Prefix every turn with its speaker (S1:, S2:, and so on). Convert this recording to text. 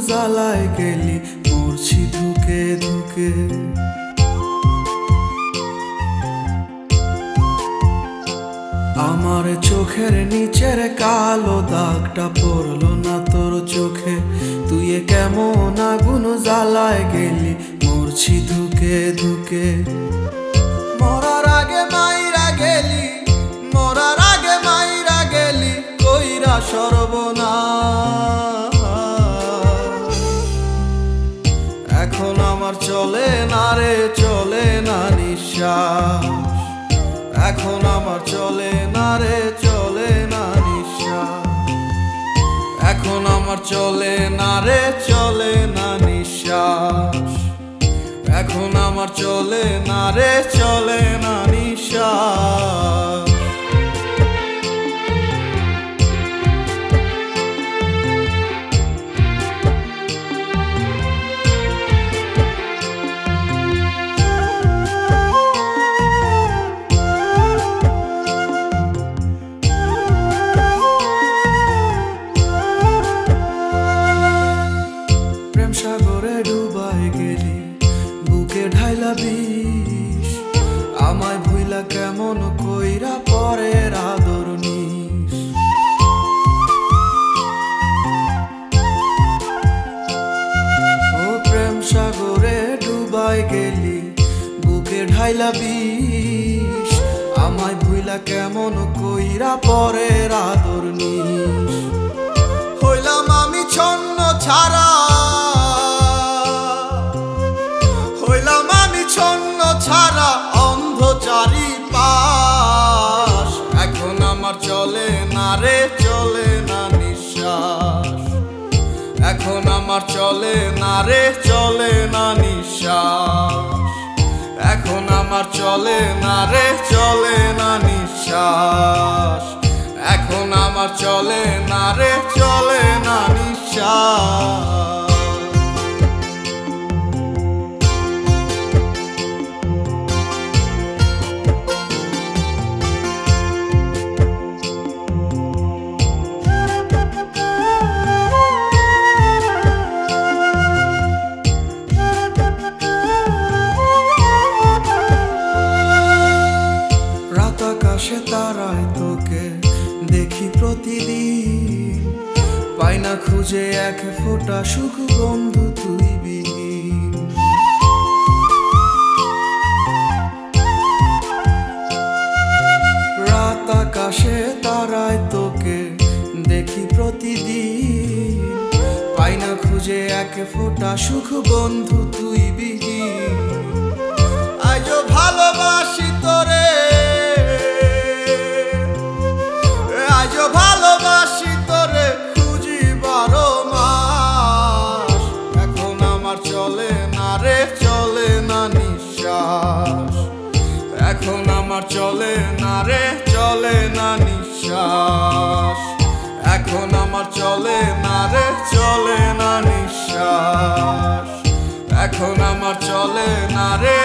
S1: জ্বালায় গেলি মরছি ধুকে ধুকে। আমার চোখের নিচের কালো দাগটা পড়লো না তোর চোখে, তুই কেমন আগুন জ্বালায় গেলি মরছি ধুকে ধুকে। মরার আগে মাইরা গেলি, মরার আগে মাইরা গেলি কইরা সর্বনাশ। এখন আমার চলে না রে, চলে না নিঃশ্বাস। এখন আমার চলে না রে, চলে না নিঃশ্বাস। এখন আমার চলে না রে, চলে না নিঃশ্বাস। এখন আমার চলে না রে, চলে না নিঃশ্বাস। সাগরে ডুবাই গেলি বুকে ঢাইলা বিষ, আমায় ভুইলা কেমন কইরা পরের আদর নিস। ও প্রেম সাগরে ডুবাই গেলি বুকে ঢাইলা বিষ, আমায় ভুইলা কেমন কইরা পরের আদর নিস। হইলাম আমি ছন্ন ছাড়া, হইলাম আমি ছন্ন ছাড়া অন্ধ চারিপাশ। এখন আমার চলে না রে, চলে না নিঃশ্বাস। এখন আমার চলে না রে, চলে না নিঃশ্বাস। এখন আমার চলে না রে, চলে না নিঃশ্বাস। এখন আমার চলে না রে, চলে না নিঃশ্বাস। আকাশে তারায় তোকে দেখি প্রতিদিন, পাই না খুঁজে এক ফোঁটা সুখ বন্ধু তুই বিহীন। রাত আকাশে তারায় তোকে দেখি প্রতিদিন, পাই না খুঁজে এক ফোঁটা সুখ বন্ধু তুই বিহীন। আজও ভালোবাসি তোরে, আজও ভালোবাসি তোরে খুঁজি 12 মাস। এখন আমার চলে না রে, চলে না নিঃশ্বাস। এখন আমার চলে না রে, চলে না নিঃশ্বাস। এখন আমার চলে না রে, চলে না নিঃশ্বাস। এখন আমার চলে না রে।